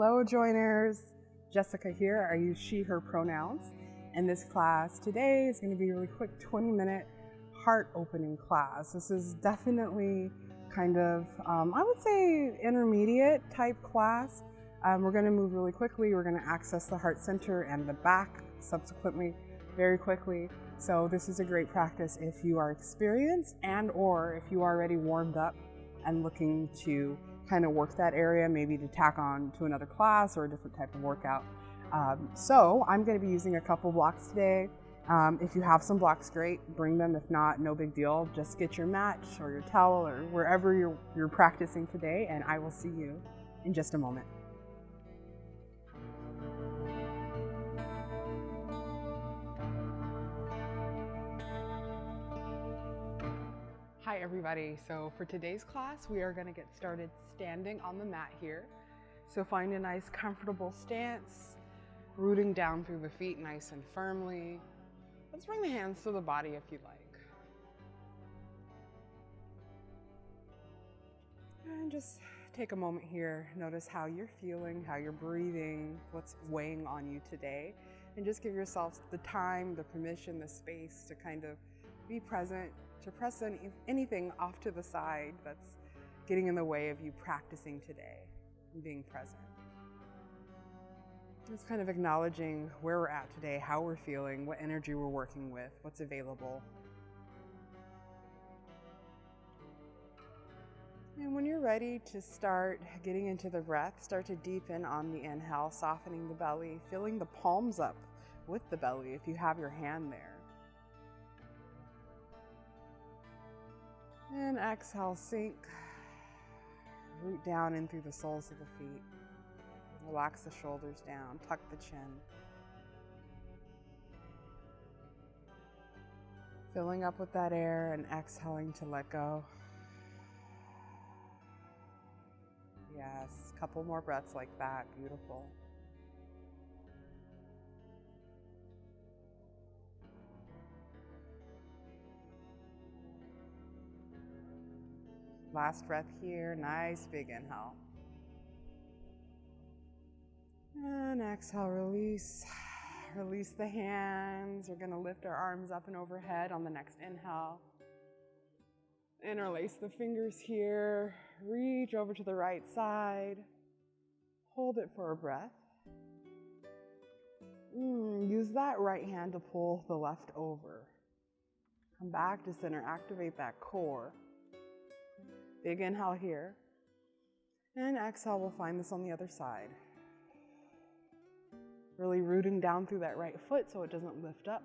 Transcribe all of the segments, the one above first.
Hello joiners, Jessica here. I use she, her pronouns. And this class today is going to be a really quick 20-minute heart opening class. This is definitely kind of, I would say, intermediate type class. We're going to move really quickly. We're going to access the heart center and the back subsequently very quickly. So this is a great practice if you are experienced and or if you are already warmed up and looking to kind of work that area, maybe to tack on to another class or a different type of workout. So I'm going to be using a couple blocks today. If you have some blocks, great, bring them. If not, no big deal. Just get your mat or your towel or wherever you're practicing today, and I will see you in just a moment. Hi everybody, so for today's class we are going to get started standing on the mat here. So find a nice comfortable stance, rooting down through the feet nice and firmly. Let's bring the hands to the body if you like. And just take a moment here, notice how you're feeling, how you're breathing, what's weighing on you today, and just give yourself the time, the permission, the space to kind of be present, to press anything off to the side that's getting in the way of you practicing today and being present. Just kind of acknowledging where we're at today, how we're feeling, what energy we're working with, what's available. And when you're ready to start getting into the breath, start to deepen on the inhale, softening the belly, filling the palms up with the belly if you have your hand there. And exhale, sink, root down in through the soles of the feet. Relax the shoulders down, tuck the chin. Filling up with that air and exhaling to let go. Yes, a couple more breaths like that, beautiful. Last breath here, nice big inhale. And exhale, release. Release the hands. We're going to lift our arms up and overhead on the next inhale. Interlace the fingers here. Reach over to the right side. Hold it for a breath. Use that right hand to pull the left over. Come back to center. Activate that core. Big inhale here. And exhale, we'll find this on the other side. Really rooting down through that right foot so it doesn't lift up.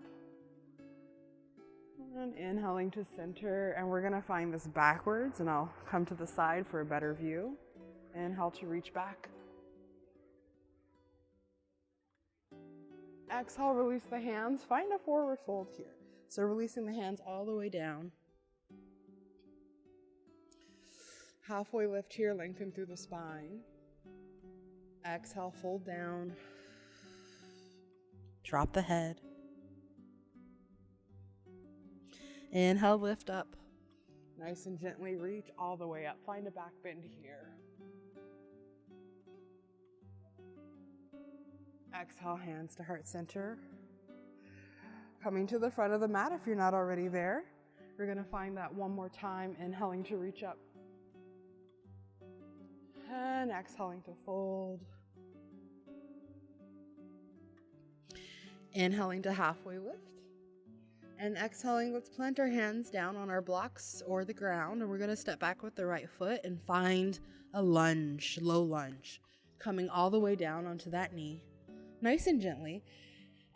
And inhaling to center. And we're going to find this backwards, and I'll come to the side for a better view. Inhale to reach back. Exhale, release the hands. Find a forward fold here. So releasing the hands all the way down. Halfway lift here, lengthen through the spine. Exhale, fold down. Drop the head. Inhale, lift up. Nice and gently reach all the way up. Find a back bend here. Exhale, hands to heart center. Coming to the front of the mat if you're not already there. We're going to find that one more time, inhaling to reach up. And exhaling to fold. Inhaling to halfway lift. And exhaling, let's plant our hands down on our blocks or the ground. And we're going to step back with the right foot and find a lunge, low lunge. Coming all the way down onto that knee. Nice and gently.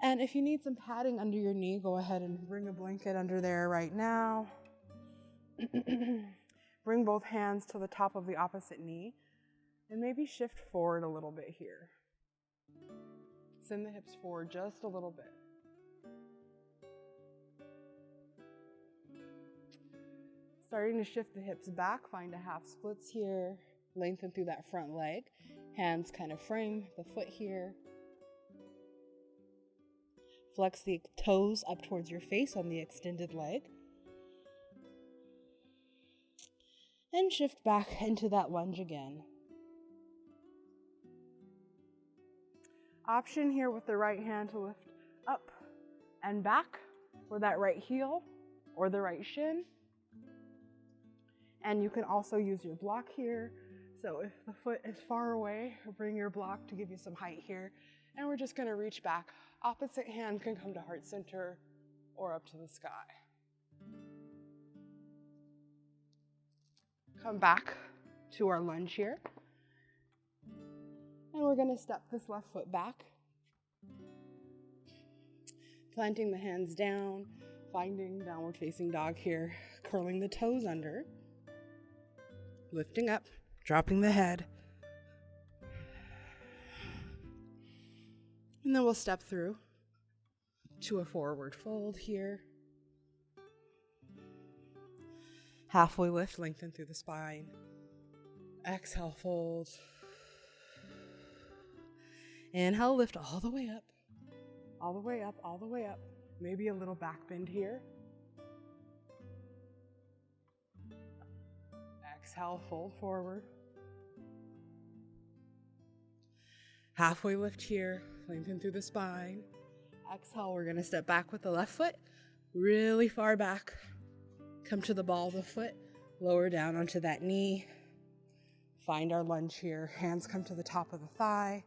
And if you need some padding under your knee, go ahead and bring a blanket under there right now. Bring both hands to the top of the opposite knee. And maybe shift forward a little bit here. Send the hips forward just a little bit. Starting to shift the hips back, find a half splits here. Lengthen through that front leg. Hands kind of frame the foot here. Flex the toes up towards your face on the extended leg. And shift back into that lunge again. Option here with the right hand to lift up and back, or that right heel or the right shin. And you can also use your block here. So if the foot is far away, bring your block to give you some height here. And we're just gonna reach back. Opposite hand can come to heart center or up to the sky. Come back to our lunge here. And we're gonna step this left foot back. Planting the hands down, finding downward facing dog here, curling the toes under, lifting up, dropping the head. And then we'll step through to a forward fold here. Halfway lift, lengthen through the spine. Exhale, fold. Inhale, lift all the way up. All the way up, all the way up. Maybe a little back bend here. Exhale, fold forward. Halfway lift here, lengthen through the spine. Exhale, we're gonna step back with the left foot, really far back. Come to the ball of the foot, lower down onto that knee. Find our lunge here. Hands come to the top of the thigh.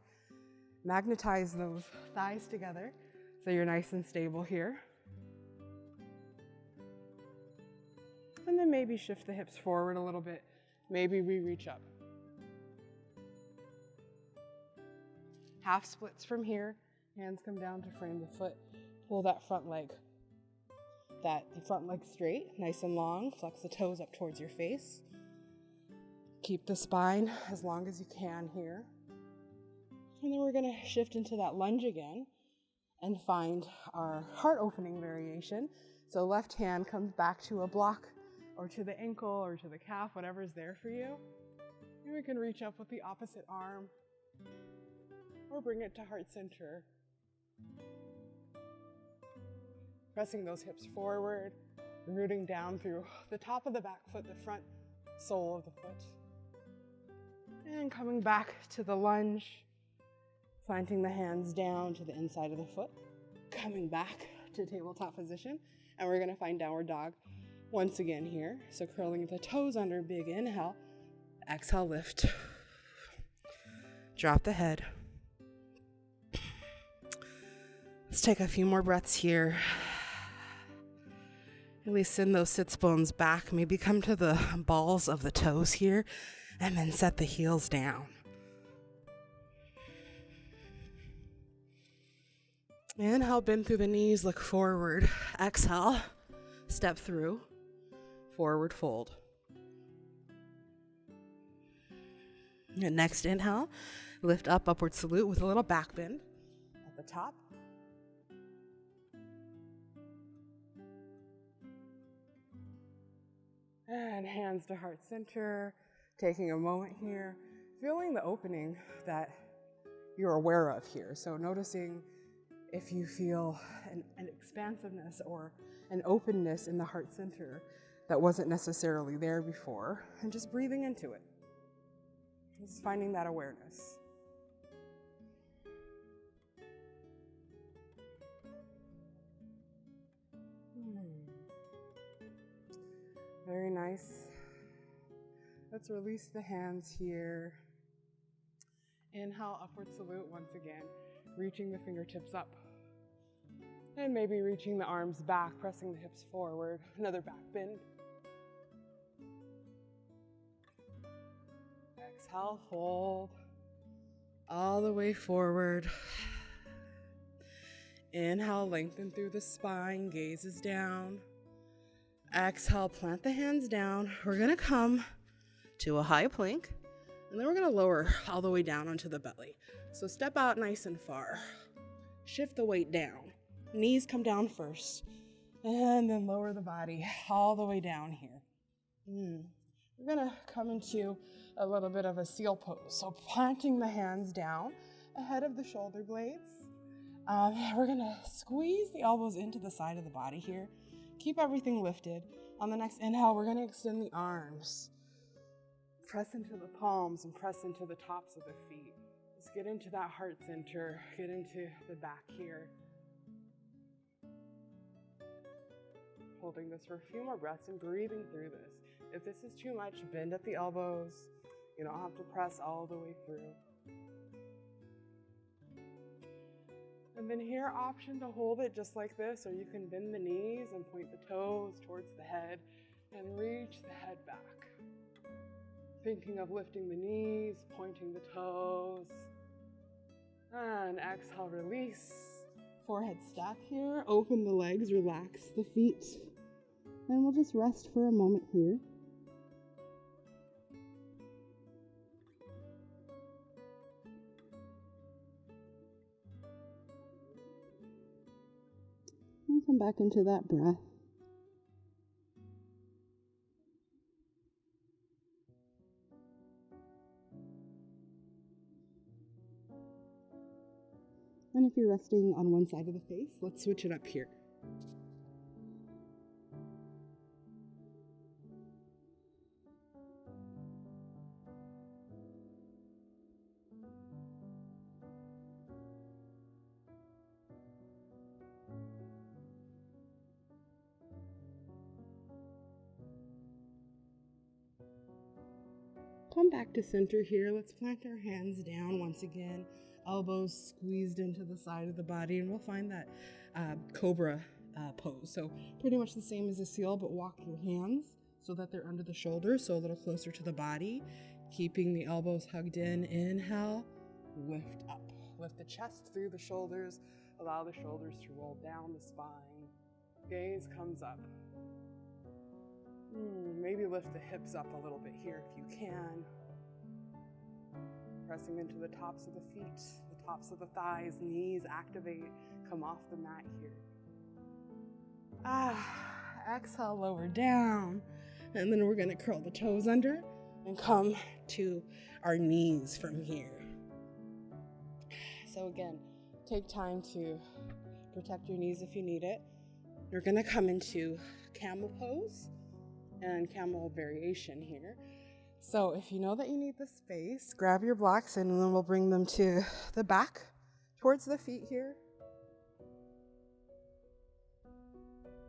Magnetize those thighs together so you're nice and stable here. And then maybe shift the hips forward a little bit. Maybe we reach up. Half splits from here. Hands come down to frame the foot. Pull that front leg straight, nice and long. Flex the toes up towards your face. Keep the spine as long as you can here. And then we're gonna shift into that lunge again and find our heart opening variation. So left hand comes back to a block or to the ankle or to the calf, whatever's there for you. And we can reach up with the opposite arm or bring it to heart center. Pressing those hips forward, rooting down through the top of the back foot, the front sole of the foot. And coming back to the lunge, planting the hands down to the inside of the foot, coming back to tabletop position, and we're gonna find downward dog once again here. So curling the toes under, big inhale, exhale, lift. Drop the head. Let's take a few more breaths here. Really send those sits bones back. Maybe come to the balls of the toes here and then set the heels down. Inhale, bend through the knees, look forward. Exhale, step through, forward fold. And next inhale, lift up, upward salute with a little back bend at the top. And hands to heart center, taking a moment here, feeling the opening that you're aware of here. So noticing if you feel an expansiveness or an openness in the heart center that wasn't necessarily there before, and just breathing into it. Just finding that awareness. Very nice. Let's release the hands here. Inhale, upward salute once again, reaching the fingertips up. And maybe reaching the arms back, pressing the hips forward. Another back bend. Exhale, fold. All the way forward. Inhale, lengthen through the spine, gazes down. Exhale, plant the hands down. We're gonna come to a high plank, and then we're gonna lower all the way down onto the belly. So step out nice and far. Shift the weight down. Knees come down first, and then lower the body all the way down here. We're gonna come into a little bit of a seal pose. So planting the hands down ahead of the shoulder blades. We're gonna squeeze the elbows into the side of the body here. Keep everything lifted. On the next inhale, we're gonna extend the arms. Press into the palms and press into the tops of the feet. Just get into that heart center, get into the back here. Holding this for a few more breaths and breathing through this. If this is too much, bend at the elbows. You don't have to press all the way through. And then here, option to hold it just like this, or you can bend the knees and point the toes towards the head and reach the head back. Thinking of lifting the knees, pointing the toes. And exhale, release. Forehead stack here. Open the legs, relax the feet. And we'll just rest for a moment here. And come back into that breath. And if you're resting on one side of the face, let's switch it up here. Come back to center here. Let's plant our hands down once again. Elbows squeezed into the side of the body, and we'll find that Cobra Pose. So pretty much the same as a seal, but walk your hands so that they're under the shoulders, so a little closer to the body. Keeping the elbows hugged in. Inhale, lift up. Lift the chest through the shoulders. Allow the shoulders to roll down the spine. Gaze comes up. Maybe lift the hips up a little bit here if you can. Pressing into the tops of the feet, the tops of the thighs, knees activate, come off the mat here. Exhale, lower down. And then we're gonna curl the toes under and come to our knees from here. So again, take time to protect your knees if you need it. You're gonna come into camel pose and camel variation here. So if you know that you need the space, grab your blocks and then we'll bring them to the back towards the feet here.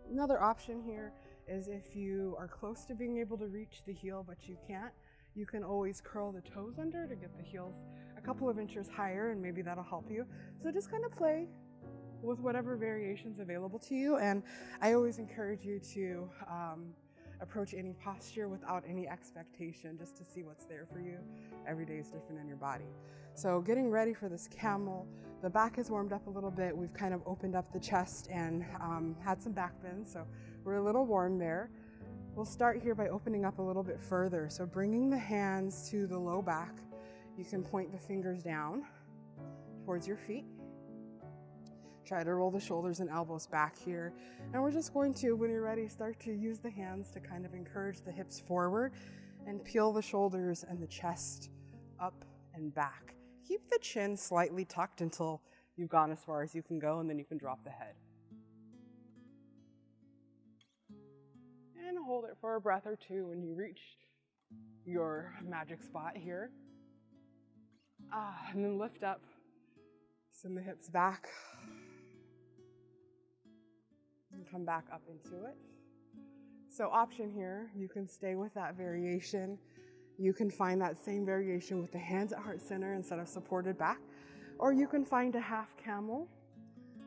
Another option here is if you are close to being able to reach the heel but you can't, you can always curl the toes under to get the heels a couple of inches higher, and maybe that'll help you. So just kind of play with whatever variations available to you, and I always encourage you to approach any posture without any expectation, just to see what's there for you. Every day is different in your body. So getting ready for this camel, the back is warmed up a little bit. We've kind of opened up the chest and had some back bends, so we're a little warm there. We'll start here by opening up a little bit further. So bringing the hands to the low back, you can point the fingers down towards your feet. Try to roll the shoulders and elbows back here. And we're just going to, when you're ready, start to use the hands to kind of encourage the hips forward and peel the shoulders and the chest up and back. Keep the chin slightly tucked until you've gone as far as you can go, and then you can drop the head. And hold it for a breath or two when you reach your magic spot here. And then lift up, send the hips back. And come back up into it. So option here, you can stay with that variation. You can find that same variation with the hands at heart center instead of supported back, or you can find a half camel,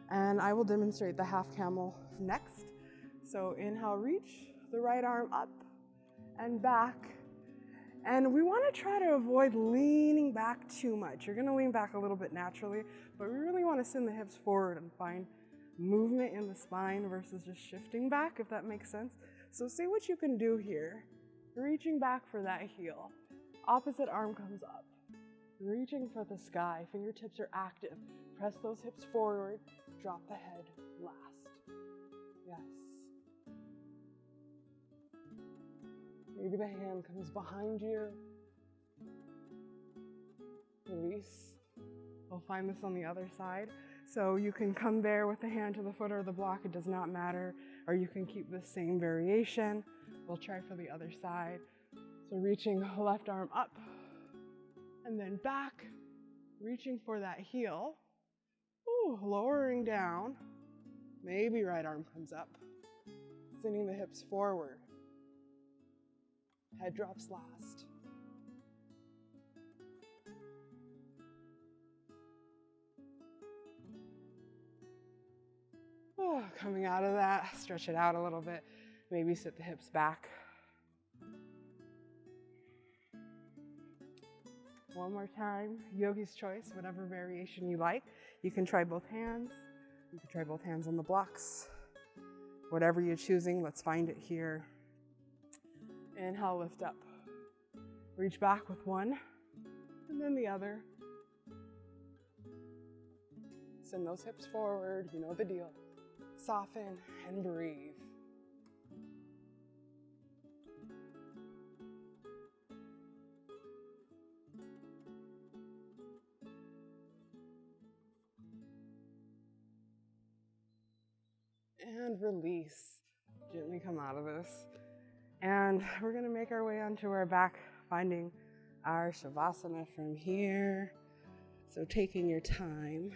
and I will demonstrate the half camel next. So inhale, reach the right arm up and back, and we want to try to avoid leaning back too much. You're going to lean back a little bit naturally, but we really want to send the hips forward and find movement in the spine versus just shifting back, if that makes sense. So see what you can do here. Reaching back for that heel. Opposite arm comes up. Reaching for the sky. Fingertips are active. Press those hips forward. Drop the head last. Yes. Maybe the hand comes behind you. Release. We'll find this on the other side. So you can come there with the hand to the foot or the block, it does not matter. Or you can keep the same variation. We'll try for the other side. So reaching left arm up and then back. reaching for that heel. Ooh, lowering down. Maybe right arm comes up. Sending the hips forward. Head drops last. Oh, coming out of that, stretch it out a little bit. Maybe sit the hips back. One more time, yogi's choice, whatever variation you like. You can try both hands. You can try both hands on the blocks. Whatever you're choosing, let's find it here. Inhale, lift up. Reach back with one, and then the other. Send those hips forward, you know the deal. Soften and breathe. And release. Gently come out of this. And we're going to make our way onto our back, finding our Shavasana from here. So taking your time.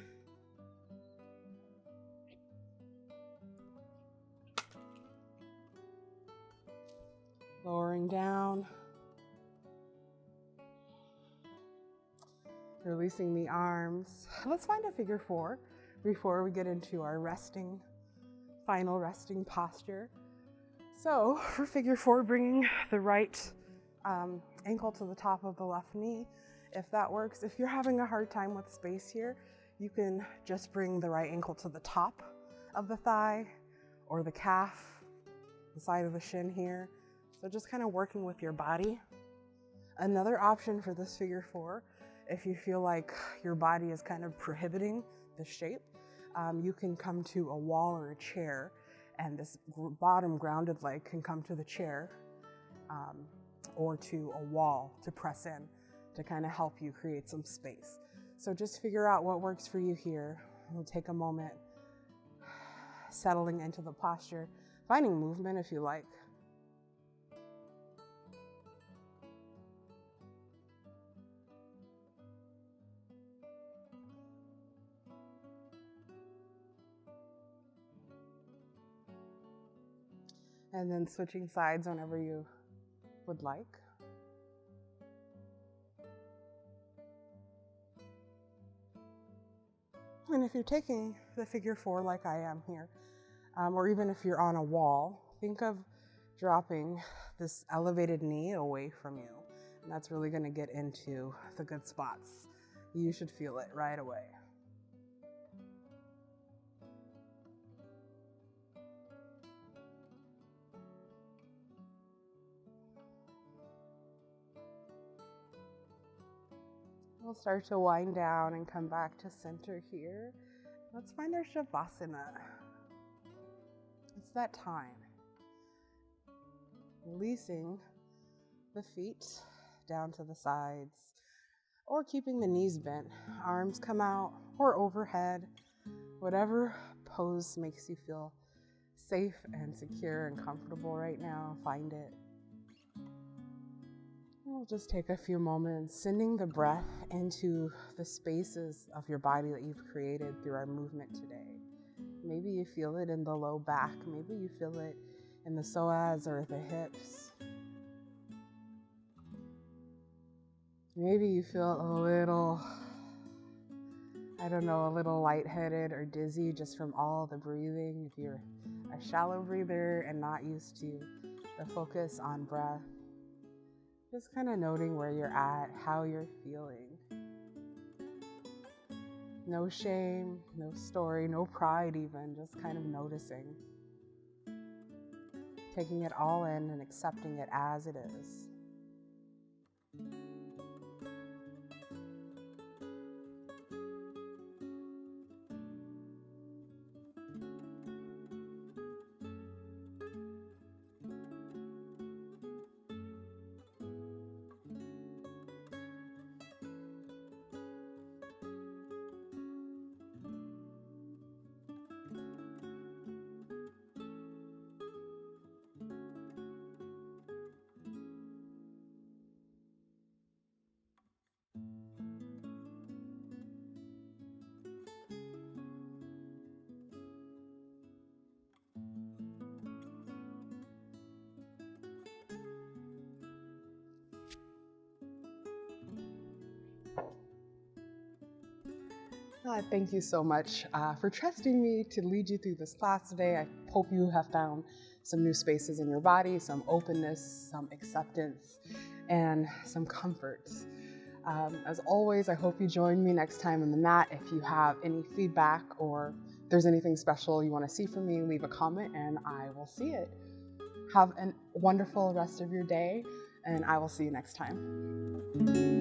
Lowering down. Releasing the arms. Let's find a figure four before we get into our final resting posture. So for figure four, bringing the right ankle to the top of the left knee, if that works. If you're having a hard time with space here, you can just bring the right ankle to the top of the thigh or the calf, the side of the shin here. So just kind of working with your body. Another option for this figure four, if you feel like your body is kind of prohibiting the shape, you can come to a wall or a chair, and this bottom grounded leg can come to the chair or to a wall to press in to kind of help you create some space. So just figure out what works for you here. We'll take a moment, settling into the posture, finding movement if you like. And then switching sides whenever you would like. And if you're taking the figure four like I am here, or even if you're on a wall, think of dropping this elevated knee away from you. And that's really going to get into the good spots. You should feel it right away. We'll start to wind down and come back to center here. Let's find our Shavasana. It's that time. Releasing the feet down to the sides, or keeping the knees bent. Arms come out or overhead. Whatever pose makes you feel safe and secure and comfortable right now, find it. We'll just take a few moments, sending the breath into the spaces of your body that you've created through our movement today. Maybe you feel it in the low back. Maybe you feel it in the psoas or the hips. Maybe you feel a little lightheaded or dizzy just from all the breathing. If you're a shallow breather and not used to the focus on breath, just kind of noting where you're at, how you're feeling. No shame, no story, no pride even, just kind of noticing. Taking it all in and accepting it as it is. Thank you so much for trusting me to lead you through this class today. I hope you have found some new spaces in your body, some openness, some acceptance, and some comfort. As always, I hope you join me next time on the mat. If you have any feedback or there's anything special you want to see from me, leave a comment and I will see it. Have a wonderful rest of your day, and I will see you next time.